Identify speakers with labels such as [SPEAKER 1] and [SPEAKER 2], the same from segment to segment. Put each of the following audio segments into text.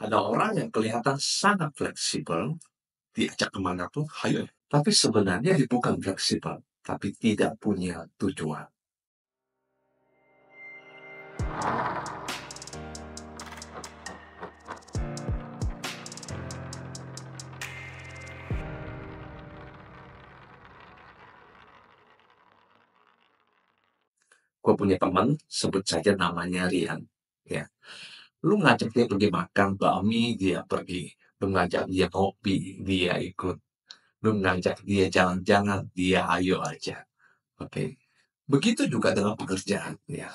[SPEAKER 1] Ada orang yang kelihatan sangat fleksibel, diajak kemana pun, hayo. Tapi sebenarnya dia bukan fleksibel, tapi tidak punya tujuan. Gue punya teman, sebut saja namanya Rian. Ya, lu ngajak dia pergi makan bakmi, dia pergi. Lu ngajak dia kopi, dia ikut. Lu ngajak dia jalan-jalan, dia ayo aja. Oke. Begitu juga dengan pekerjaan, ya.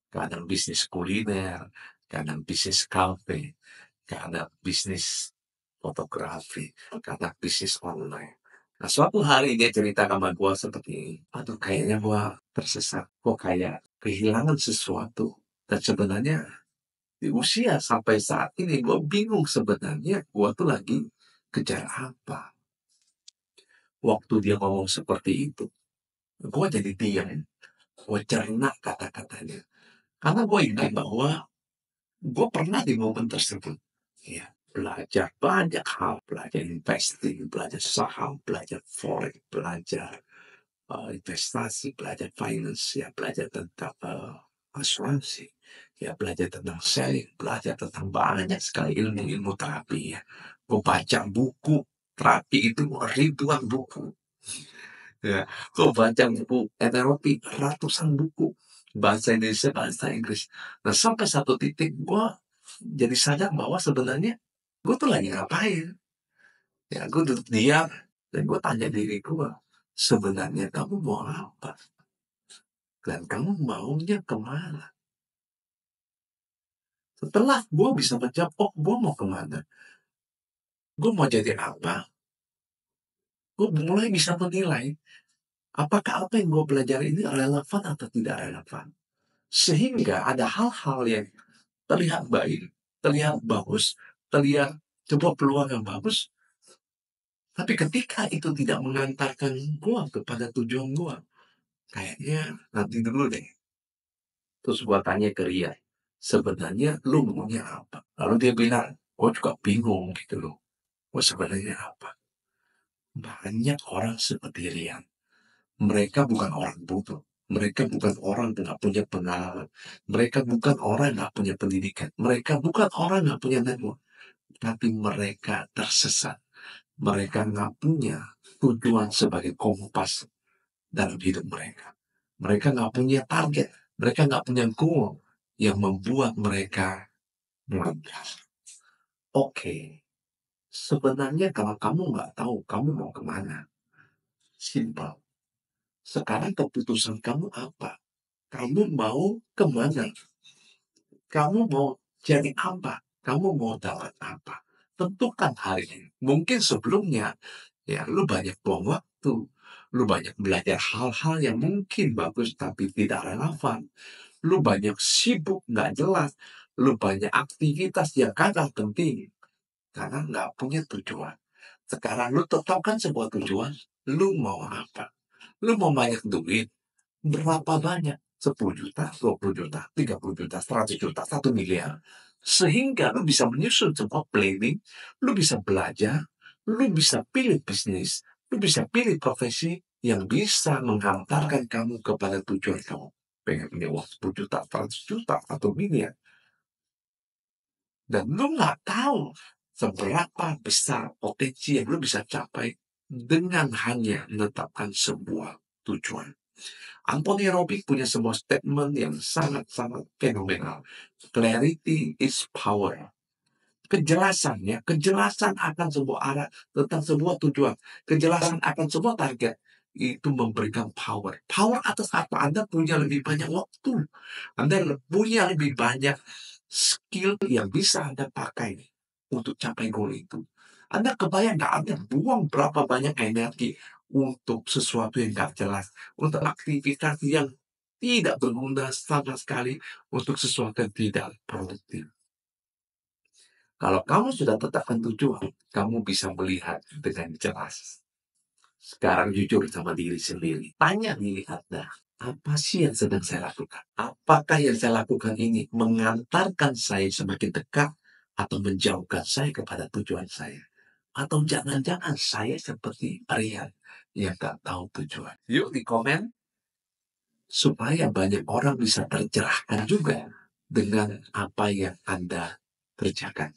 [SPEAKER 1] Kadang bisnis kuliner, kadang bisnis kafe, kadang bisnis fotografi, kadang bisnis online. Nah, suatu hari dia cerita sama gue seperti ini. Aduh, kayaknya gue tersesat. Kok kayak kehilangan sesuatu. Dan sebenarnya di usia sampai saat ini gue bingung sebenarnya gue tuh lagi kejar apa. Waktu dia ngomong seperti itu, gue jadi diam. Gue cerna kata-katanya. Karena gue ingat bahwa gue pernah di momen tersebut. Ya, belajar banyak hal. Belajar investing, belajar saham, belajar forex, belajar investasi, belajar finance, ya belajar tentang asuransi, ya belajar tentang selling, belajar tentang banyak sekali ilmu-ilmu terapi ya. Gue baca buku terapi itu ribuan buku. Ya, gue baca buku NLP ratusan buku bahasa Indonesia, bahasa Inggris. Nah sampai satu titik gue jadi sadar bahwa sebenarnya gue tuh lagi ngapain. Ya gue duduk diam dan gue tanya diri gue, sebenarnya kamu mau apa? Dan kamu maunya kemana? Setelah gue bisa menjawab, oh gue mau kemana? Gue mau jadi apa? Gue mulai bisa menilai, apakah apa yang gue pelajari ini relevan atau tidak relevan. Sehingga ada hal-hal yang terlihat baik, terlihat bagus, terlihat sebuah peluang yang bagus, tapi ketika itu tidak mengantarkan gue kepada tujuan gue, kayaknya nanti dulu deh. Terus gue tanya ke Ria, sebenarnya lu maunya apa? Lalu dia bilang, gue juga bingung gitu loh. Gue sebenarnya apa? Banyak orang seperti Rian. Mereka bukan orang bodoh. Mereka bukan orang yang nggak punya pengalaman. Mereka bukan orang yang nggak punya pendidikan. Mereka bukan orang yang nggak punya network. Tapi mereka tersesat. Mereka nggak punya tujuan sebagai kompas dalam hidup mereka. Mereka nggak punya target. Mereka nggak punya goal yang membuat mereka melangkah. Oke, sebenarnya kalau kamu nggak tahu kamu mau kemana, simpel. Sekarang keputusan kamu apa? Kamu mau kemana? Kamu mau jadi apa? Kamu mau dapat apa? Tentukan hari ini. Mungkin sebelumnya, ya lu banyak buang waktu. Lu banyak belajar hal-hal yang mungkin bagus tapi tidak relevan. Lu banyak sibuk, nggak jelas. Lu banyak aktivitas yang kagak penting. Karena nggak punya tujuan. Sekarang lu tetapkan sebuah tujuan. Lu mau apa? Lu mau banyak duit. Berapa banyak? 10 juta, 20 juta, 30 juta, 100 juta, 1 miliar. Sehingga lu bisa menyusun sebuah planning, lu bisa belajar, lu bisa pilih bisnis, lu bisa pilih profesi yang bisa menghantarkan kamu kepada tujuan kamu. Pengen punya uang 10 juta, 100 juta, 1 miliar. Dan lu nggak tahu seberapa besar potensi yang lu bisa capai dengan hanya menetapkan sebuah tujuan. Anthony Robbins punya sebuah statement yang sangat-sangat fenomenal. Clarity is power. Kejelasannya, kejelasan akan sebuah arah tentang sebuah tujuan, kejelasan akan sebuah target, itu memberikan power. Power atas apa? Anda punya lebih banyak waktu. Anda punya lebih banyak skill yang bisa Anda pakai untuk capai goal itu. Anda kebayang nggak Anda buang berapa banyak energi untuk sesuatu yang nggak jelas, untuk aktivitas yang tidak berguna sama sekali, untuk sesuatu yang tidak produktif. Kalau kamu sudah tetapkan tujuan, kamu bisa melihat dengan jelas. Sekarang jujur sama diri sendiri. Tanya diri Anda, apa sih yang sedang saya lakukan? Apakah yang saya lakukan ini mengantarkan saya semakin dekat atau menjauhkan saya kepada tujuan saya? Atau jangan-jangan saya seperti Arya yang gak tahu tujuan? Yuk di komen supaya banyak orang bisa tercerahkan juga dengan apa yang Anda kerjakan.